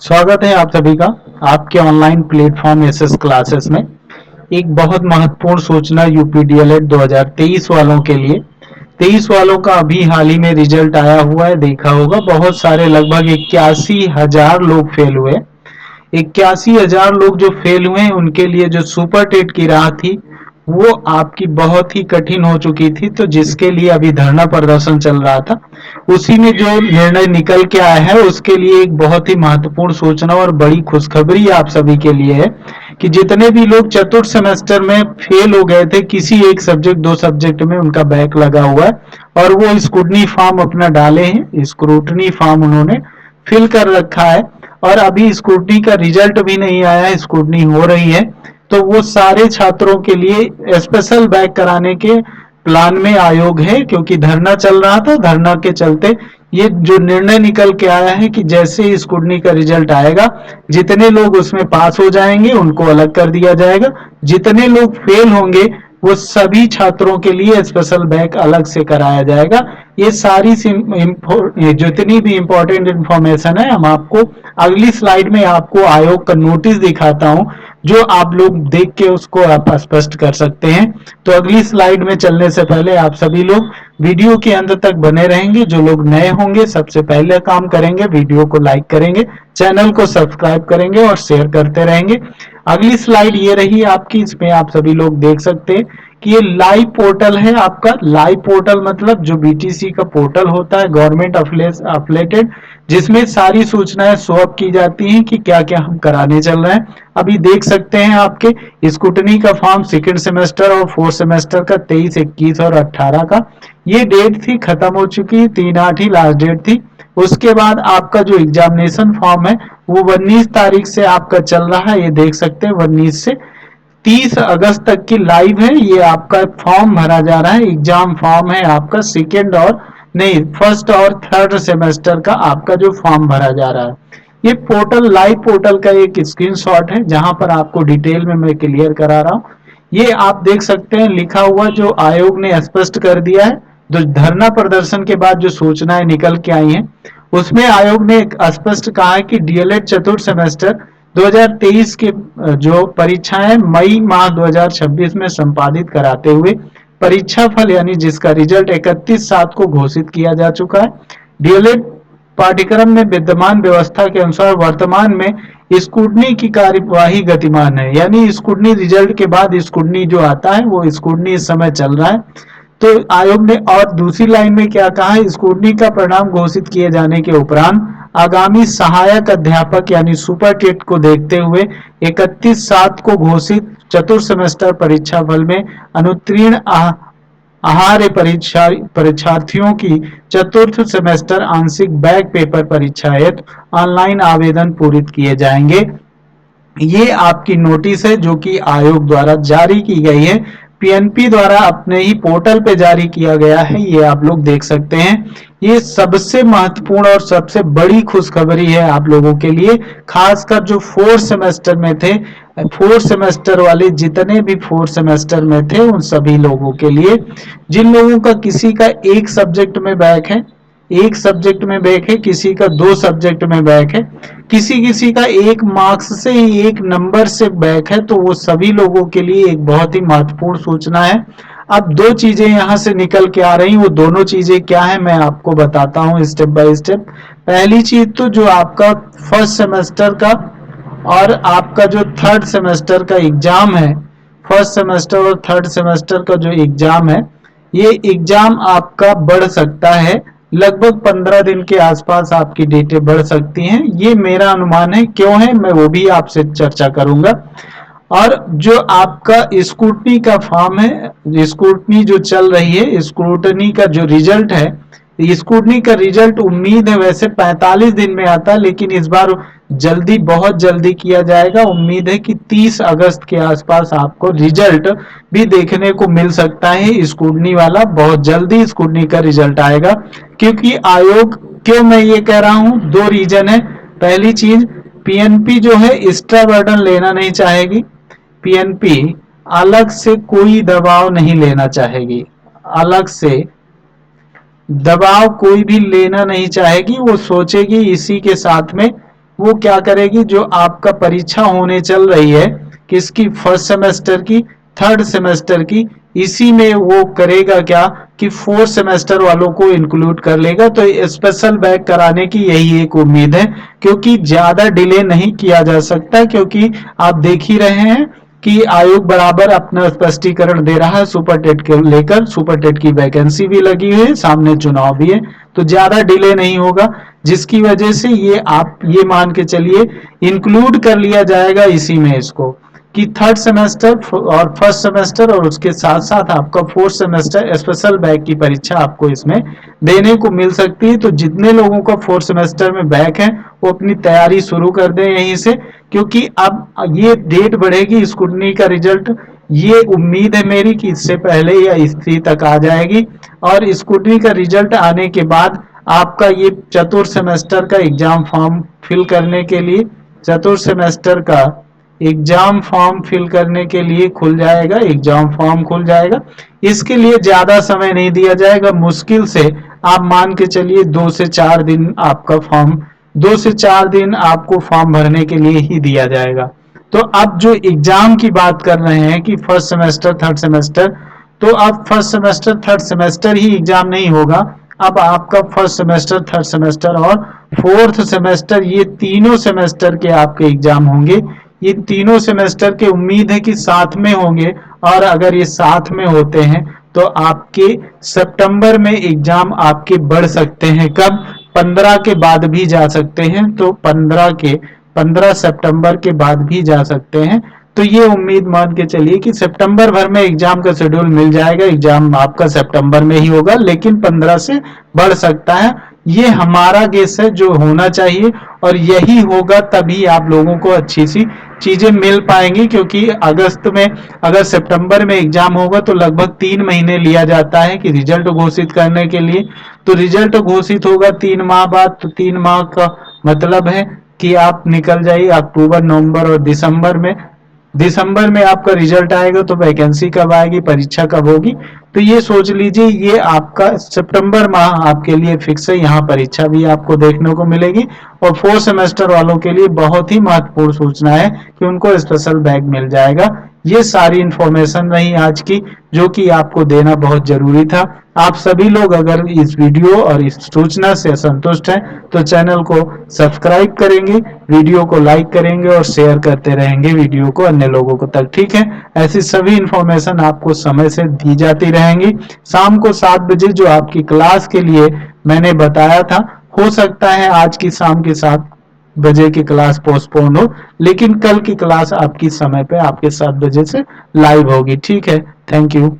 स्वागत है आप सभी का आपके ऑनलाइन प्लेटफॉर्म एसएस क्लासेस में। एक बहुत महत्वपूर्ण सूचना यूपीडीएलएड 2023 वालों के लिए। 23 वालों का अभी हाल ही में रिजल्ट आया हुआ है, देखा होगा। बहुत सारे लगभग 81,000 लोग फेल हुए। 81,000 लोग जो फेल हुए हैं उनके लिए जो सुपर टेट की राह थी वो आपकी बहुत ही कठिन हो चुकी थी। तो जिसके लिए अभी धरना प्रदर्शन चल रहा था, उसी में जो निर्णय निकल के आया है उसके लिए एक बहुत ही महत्वपूर्ण सूचना और बड़ी खुशखबरी आप सभी के लिए है कि जितने भी लोग चतुर्थ सेमेस्टर में फेल हो गए थे, किसी एक सब्जेक्ट दो सब्जेक्ट में उनका बैक लगा हुआ है और वो स्क्रूटनी फॉर्म अपना डाले हैं। स्क्रूटनी फॉर्म उन्होंने फिल कर रखा है और अभी स्क्रूटनी का रिजल्ट भी नहीं आया है, स्क्रूटनी हो रही है। तो वो सारे छात्रों के लिए स्पेशल बैक कराने के प्लान में आयोग है, क्योंकि धरना चल रहा था। धरना के चलते ये जो निर्णय निकल के आया है कि जैसे स्क्रूटनी का रिजल्ट आएगा, जितने लोग उसमें पास हो जाएंगे उनको अलग कर दिया जाएगा, जितने लोग फेल होंगे वो सभी छात्रों के लिए स्पेशल बैक अलग से कराया जाएगा। ये सारी जितनी भी इंपॉर्टेंट इंफॉर्मेशन है हम आपको अगली स्लाइड में आपको आयोग का नोटिस दिखाता हूं, जो आप लोग देख के उसको आप स्पष्ट कर सकते हैं। तो अगली स्लाइड में चलने से पहले आप सभी लोग वीडियो के अंत तक बने रहेंगे। जो लोग नए होंगे सबसे पहले काम करेंगे, वीडियो को लाइक करेंगे, चैनल को सब्सक्राइब करेंगे और शेयर करते रहेंगे। अगली स्लाइड ये रही आपकी, इसमें आप सभी लोग देख सकते हैं कि ये लाइव पोर्टल है आपका। लाइव पोर्टल मतलब जो बीटीसी का पोर्टल होता है गवर्नमेंट अफिलेटेड, जिसमें सारी सूचनाएं शो अप की जाती हैं कि क्या क्या हम कराने चल रहे हैं। अभी देख सकते हैं आपके स्कूटनी का फॉर्म सेकेंड सेमेस्टर और फोर्थ सेमेस्टर का 23, 21 और 18 का ये डेट थी, खत्म हो चुकी। 3/8 ही लास्ट डेट थी। उसके बाद आपका जो एग्जामिनेशन फॉर्म है वो 19 तारीख से आपका चल रहा है। ये देख सकते हैं 19 से 30 अगस्त तक की लाइव है। ये आपका फॉर्म भरा जा रहा है, एग्जाम फॉर्म है आपका सेकेंड और नहीं फर्स्ट और थर्ड सेमेस्टर का आपका जो फॉर्म भरा जा रहा है। ये पोर्टल लाइव पोर्टल का एक स्क्रीनशॉट है जहां पर आपको डिटेल में मैं क्लियर करा रहा हूं। ये आप देख सकते हैं लिखा हुआ जो आयोग ने स्पष्ट कर दिया है। जो धरना प्रदर्शन के बाद जो सूचनाएं निकल के आई हैं उसमें आयोग ने स्पष्ट कहा है कि डीएलएड चतुर्थ सेमेस्टर 2023 के जो परीक्षाएं मई माह 2026 में संपादित कराते हुए परीक्षा फल यानी जिसका रिजल्ट 31/7 को घोषित किया जा चुका है। डीएलएड पाठ्यक्रम में विद्यमान व्यवस्था के अनुसार वर्तमान में स्क्रूटनी की कार्यवाही गतिमान है, यानी स्क्रूटनी रिजल्ट के बाद स्क्रूटनी जो आता है वो स्क्रूटनी इस समय चल रहा है। तो आयोग ने और दूसरी लाइन में क्या कहा है, स्क्रूटनी का परिणाम घोषित किए जाने के उपरांत आगामी सहायक अध्यापक यानी सुपर टेट को देखते हुए 31/7 को घोषित चतुर्थ सेमेस्टर परीक्षा फल में अनुत्तीर्ण आहार्य परीक्षार्थियों की चतुर्थ सेमेस्टर आंशिक बैक पेपर परीक्षा हेतु ऑनलाइन आवेदन पूरित किए जाएंगे। ये आपकी नोटिस है जो कि आयोग द्वारा जारी की गई है, पीएनपी द्वारा अपने ही पोर्टल पे जारी किया गया है। ये आप लोग देख सकते हैं। ये सबसे महत्वपूर्ण और सबसे बड़ी खुशखबरी है आप लोगों के लिए, खासकर जो फोर्थ सेमेस्टर में थे। फोर्थ सेमेस्टर वाले जितने भी फोर्थ सेमेस्टर में थे उन सभी लोगों के लिए, जिन लोगों का किसी का एक सब्जेक्ट में बैक है, एक सब्जेक्ट में बैक है, किसी का दो सब्जेक्ट में बैक है, किसी किसी का एक मार्क्स से ही एक नंबर से बैक है, तो वो सभी लोगों के लिए एक बहुत ही महत्वपूर्ण सूचना है। अब दो चीजें यहां से निकल के आ रही, वो दोनों चीजें क्या है मैं आपको बताता हूं स्टेप बाय स्टेप। पहली चीज तो जो आपका फर्स्ट सेमेस्टर का और आपका जो थर्ड सेमेस्टर का एग्जाम है, फर्स्ट सेमेस्टर और थर्ड सेमेस्टर का जो एग्जाम है, ये एग्जाम आपका बढ़ सकता है। लगभग 15 दिन के आसपास आपकी डेटें बढ़ सकती हैं, ये मेरा अनुमान है। क्यों है मैं वो भी आपसे चर्चा करूंगा। और जो आपका स्क्रूटनी का फॉर्म है, स्क्रूटनी जो चल रही है, स्क्रूटनी का जो रिजल्ट है, स्क्रूटनी का रिजल्ट उम्मीद है वैसे 45 दिन में आता है, लेकिन इस बार जल्दी बहुत जल्दी किया जाएगा। उम्मीद है कि 30 अगस्त के आसपास आपको रिजल्ट भी देखने को मिल सकता है स्क्रूटनी वाला। बहुत जल्दी स्क्रूटनी का रिजल्ट आएगा, क्योंकि आयोग, क्यों मैं ये कह रहा हूं, दो रीजन है। पहली चीज, पीएनपी जो है एक्स्ट्रा बर्डन लेना नहीं चाहेगी। पीएनपी अलग से कोई दबाव नहीं लेना चाहेगी, अलग से दबाव कोई भी लेना नहीं चाहेगी। वो सोचेगी इसी के साथ में वो क्या करेगी, जो आपका परीक्षा होने चल रही है किसकी, फर्स्ट सेमेस्टर की, थर्ड सेमेस्टर की, इसी में वो करेगा क्या कि फोर्थ सेमेस्टर वालों को इंक्लूड कर लेगा। तो स्पेशल बैच कराने की यही एक उम्मीद है, क्योंकि ज्यादा डिले नहीं किया जा सकता, क्योंकि आप देख ही रहे हैं कि आयोग बराबर अपना स्पष्टीकरण दे रहा है सुपर टेट के लेकर। सुपर टेट की वैकेंसी भी लगी हुई है, सामने चुनाव भी है, तो ज्यादा डिले नहीं होगा, जिसकी वजह से ये आप ये मान के चलिए इंक्लूड कर लिया जाएगा इसी में इसको, कि थर्ड सेमेस्टर और फर्स्ट सेमेस्टर और उसके साथ साथ आपका फोर्थ सेमेस्टर स्पेशल बैक की परीक्षा आपको इसमें देने को मिल सकती है। तो जितने लोगों का फोर्थ सेमेस्टर में बैक है वो अपनी तैयारी शुरू कर दें यहीं से, क्योंकि अब ये डेट बढ़ेगी स्क्रूटनी का रिजल्ट, ये उम्मीद है मेरी कि इससे पहले या इसी तक आ जाएगी। और स्क्रूटनी का रिजल्ट आने के बाद आपका ये चतुर्थ सेमेस्टर का एग्जाम फॉर्म फिल करने के लिए, चतुर्थ सेमेस्टर का एग्जाम फॉर्म फिल करने के लिए खुल जाएगा, एग्जाम फॉर्म खुल जाएगा। इसके लिए ज्यादा समय नहीं दिया जाएगा, मुश्किल से आप मान के चलिए 2 से 4 दिन आपका फॉर्म, 2 से 4 दिन आपको फॉर्म भरने के लिए ही दिया जाएगा। तो अब जो एग्जाम की बात कर रहे हैं कि फर्स्ट सेमेस्टर थर्ड सेमेस्टर, तो अब फर्स्ट सेमेस्टर थर्ड सेमेस्टर ही एग्जाम नहीं होगा, अब आपका फर्स्ट सेमेस्टर थर्ड सेमेस्टर और फोर्थ सेमेस्टर ये तीनों सेमेस्टर के आपके एग्जाम होंगे। ये तीनों सेमेस्टर के उम्मीद है कि साथ में होंगे, और अगर ये साथ में होते हैं तो आपके सितंबर में एग्जाम आपके बढ़ सकते हैं, कब, 15 के बाद भी जा सकते हैं, तो 15 सितंबर के बाद भी जा सकते हैं। तो ये उम्मीद मान के चलिए कि सितंबर भर में एग्जाम का शेड्यूल मिल जाएगा, एग्जाम आपका सितंबर में ही होगा, लेकिन 15 से बढ़ सकता है। ये हमारा गेस है जो होना चाहिए, और यही होगा, तभी आप लोगों को अच्छी सी चीजें मिल पाएंगी, क्योंकि अगस्त में, अगर सितंबर में एग्जाम होगा तो लगभग 3 महीने लिया जाता है कि रिजल्ट घोषित करने के लिए। तो रिजल्ट घोषित होगा 3 माह बाद, तो 3 माह का मतलब है कि आप निकल जाइए अक्टूबर, नवंबर और दिसंबर में आपका रिजल्ट आएगा, तो वैकेंसी कब आएगी, परीक्षा कब होगी। तो ये सोच लीजिए, ये आपका सितंबर माह आपके लिए फिक्स है, यहाँ परीक्षा भी आपको देखने को मिलेगी। और फोर्थ सेमेस्टर वालों के लिए बहुत ही महत्वपूर्ण सूचना है कि उनको स्पेशल बैग मिल जाएगा। ये सारी इंफॉर्मेशन रही आज की, जो कि आपको देना बहुत जरूरी था। आप सभी लोग अगर इस वीडियो और इस सूचना से संतुष्ट हैं तो चैनल को सब्सक्राइब करेंगे, वीडियो को लाइक करेंगे और शेयर करते रहेंगे वीडियो को अन्य लोगों को तक, ठीक है। ऐसी सभी इंफॉर्मेशन आपको समय से दी जाती रहेंगी। शाम को 7 बजे जो आपकी क्लास के लिए मैंने बताया था, हो सकता है आज की शाम के 7 बजे की क्लास पोस्टपोन हो, लेकिन कल की क्लास आपकी समय पे आपके 7 बजे से लाइव होगी, ठीक है। Thank you.